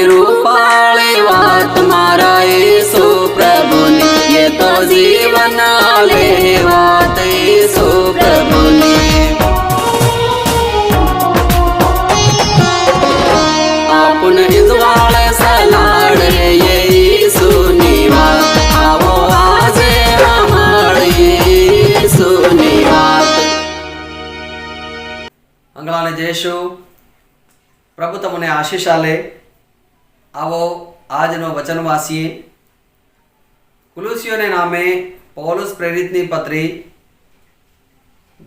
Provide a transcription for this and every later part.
रूपाली बात मारा यीशु प्रभु ने, ये तो जीवन ले बात यीशु प्रभु ने। अपन इजवाल सलाड़ ये यीशु निवास, आवो आज हमारी यीशु निवास। अंगलाने जयशु प्रभु तमने आशीष आले। आवो આજનો વચન વાંચીએ। कुलुसियोने नामे पौलुस प्रेरितनी पत्री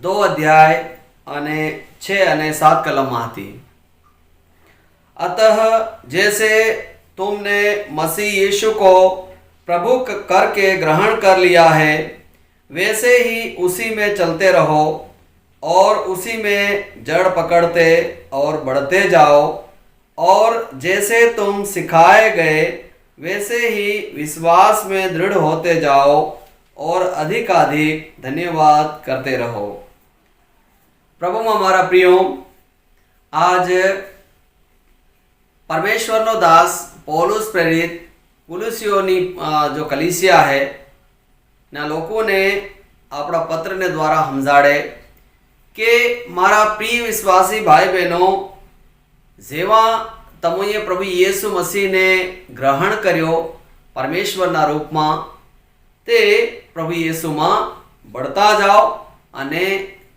2 अध्याय અને 6 અને 7 कलमમાં હતી। अतः जैसे तुमने मसीह यीशु को प्रभु करके ग्रहण कर लिया है, वैसे ही उसी में चलते रहो और उसी में जड़ पकड़ते और बढ़ते जाओ, और जैसे तुम सिखाए गए वैसे ही विश्वास में दृढ़ होते जाओ और अधिकाधिक धन्यवाद करते रहो। प्रभु में हमारा प्रियो, आज परमेश्वरनो दास पौलुस प्रेरित कुलुसियोनी जो कलीसिया है ना लोगों ने अपना पत्र ने द्वारा समझाड़े कि मारा प्रिय विश्वासी भाई बहनों, जेवा तमोए प्रभु येसु मसीह ने ग्रहण कर्यो परमेश्वरना रूप में, ते प्रभु येसु में बढ़ता जाओ अने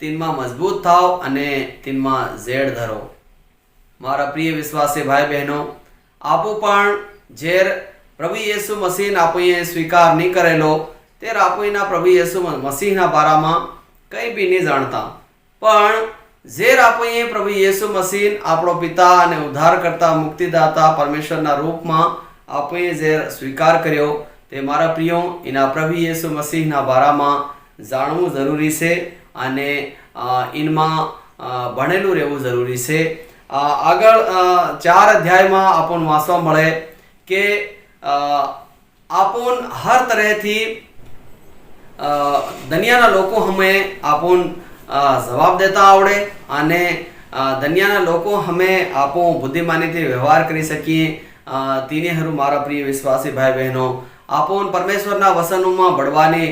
तिनमा मजबूत थाओ अने तिनमा जेड़ धरो। मारा प्रिय विश्वासी भाई बहनों, आपो पण जेर प्रभु येसु मसीह ने आपणे स्वीकार नहीं करेलो, तेर आपणा प्रभु येसु मसीह ना बारा में कई भी नहीं जानता, पण जेर आपणे प्रभु येसु मसीह आपणो पिता अने उद्धारकर्ता मुक्तिदाता परमेश्वरना रूप में आपणे जेर स्वीकार कर्यो, ते मारा प्रियो इना प्रभु येसु मसीहना बारा में जाणवू जरूरी छे अने इनमा भणेलू रहेवू जरूरी छे। आगळ 4 अध्याय में आपन वांचवा मळे के आपन हर तरह थी दुनियाना लोको हमें आपन जवाब देता आवड़े अने दुनियाना लोको हमें आपो बुद्धिमानी थी व्यवहार करी सकीए। तीने हरू मारा प्रिय विश्वासी भाई बहनों, आपन परमेश्वरना वचनों बढ़वानी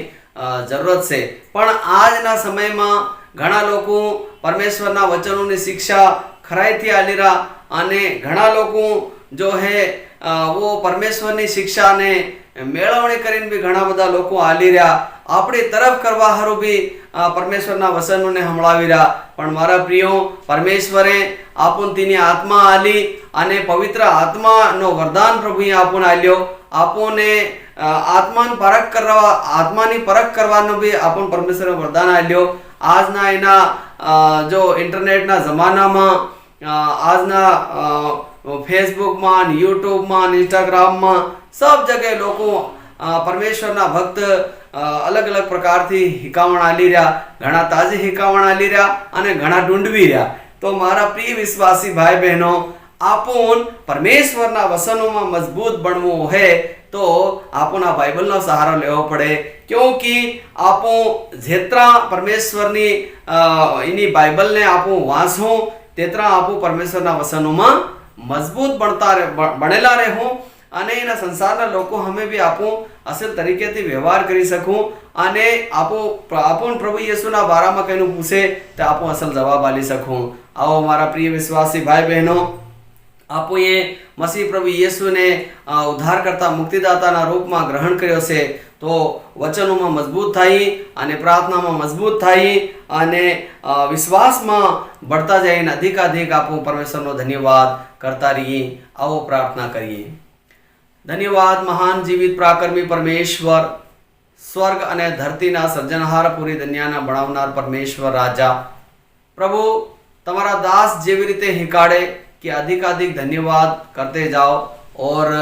जरूरत छे, पण आजना समय में घणा लोको परमेश्वरना वचनों की शिक्षा खराई थी आली रहा अने घणा लोको जो है वो परमेश्वर की शिक्षा ने मेळवणी करीने भी घणा बधा लोको आली रहा, अपनी तरफ करवा हारू भी परमेश्वरना वचनों ने हमळावी रहा। पण मारा प्रियो, परमेश्वरे आपन तीनी आत्मा आली अने पवित्र आत्मा नो वरदान प्रभुए आपन आल्यो। आपने आत्मानी परख करवानो भी आपन परमेश्वरे वरदान आल्यो। आजना एना जो इंटरनेट ना जमाना में आजना फेसबुक में, यूट्यूब में, इंस्टाग्राम में सब जगह लोगों परमेश्वरना भक्त अलग अलग प्रकार थी हिकावण आली रहा, घणा ताजी हिकावण आली रहा अने घणा ढूंढवी रहा। तो मारा प्रिय विश्वासी भाई बहनों, आपन परमेश्वरना वचनों में मजबूत बनवू है तो आपना बाइबलनो सहारो लेवो पड़े, क्योंकि आपो जेतरा परमेश्वरनी इनी बाइबल ने आपो वांचो तेतरा आपो परमेश्वरना वचनों में मजबूत बनेला रहो अने एना संसारना लोको हमें भी आपो असल तरीके थी व्यवहार करी सकूं अने आपन प्रभु येसुना बारा में कईनु पूछे तो आपो असल जवाब आली सकूं। आओ मारा प्रिय विश्वासी भाई बहनों, आपो ये मसीह प्रभु येसु ने उद्धारकर्ता मुक्तिदाता ना रूप में ग्रहण कर्यो छे तो वचनों में मजबूत थाई अने प्रार्थना में मजबूत थाई अने विश्वास में बढ़ता जाए, अधिकाधिक आपो परमेश्वरनो धन्यवाद करता रहिए। आओ प्रार्थना करिए। धन्यवाद महान जीवित प्राकर्मी परमेश्वर, स्वर्ग अने धरती ना सर्जनहार पूरी दुनिया ना बनावनार परमेश्वर राजा, प्रभु तमारा दास जेवी रीते हिकाड़े कि अधिकाधिक धन्यवाद करते जाओ और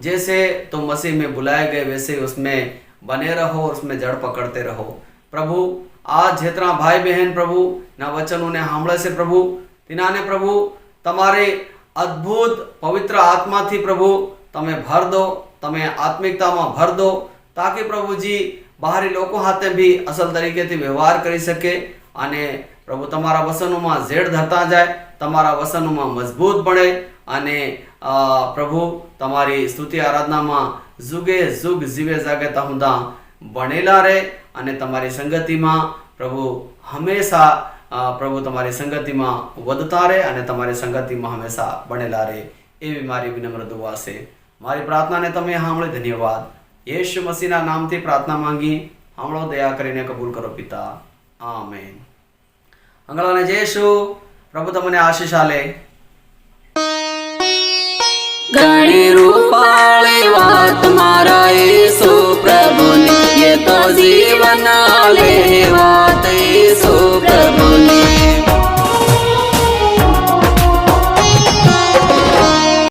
जैसे तुम मसीह में बुलाए गए वैसे उसमें बने रहो, उसमें जड़ पकड़ते रहो। प्रभु आज जेतरा भाई बहन प्रभु ना वचनों ने सांभळे से प्रभु तिनाने प्रभु तमारे अद्भुत पवित्र आत्मा थी प्रभु तमे भर दो, तमे आत्मिकता में भर दो, ताकि प्रभु जी बाहरी लोगों हाथे भी असल तरीके थी व्यवहार करी सके अने પ્રભુ તમારા વસનોમાં ઝેડ ધરતા જાય, તમારા વસનોમાં મજબૂત બને અને પ્રભુ તમારી સ્તુતિ આરાધનામાં જુગે જુગ જીવે જાગતા હુંદા બનેલા રહે અને તમારી સંગતિમાં પ્રભુ હંમેશા પ્રભુ તમારી સંગતિમાં વધતા રહે અને તમારી સંગતિમાં હંમેશા બનેલા રહે એવી મારી વિનમ્ર દુઆ છે. મારી પ્રાર્થનાને તમે સાંભળી ધન્યવાદ. યેશુ મસીહના નામથી પ્રાર્થના માંગી સાંભળો, દયા કરીને કબૂલ કરો પિતા. આમેન. અંગળાને જયશુ. પ્રભુ તમને આશીષ આલે. ઘણી રૂપાળી વાત મારા యేసు પ્રભુની, એ તો જીવન આલે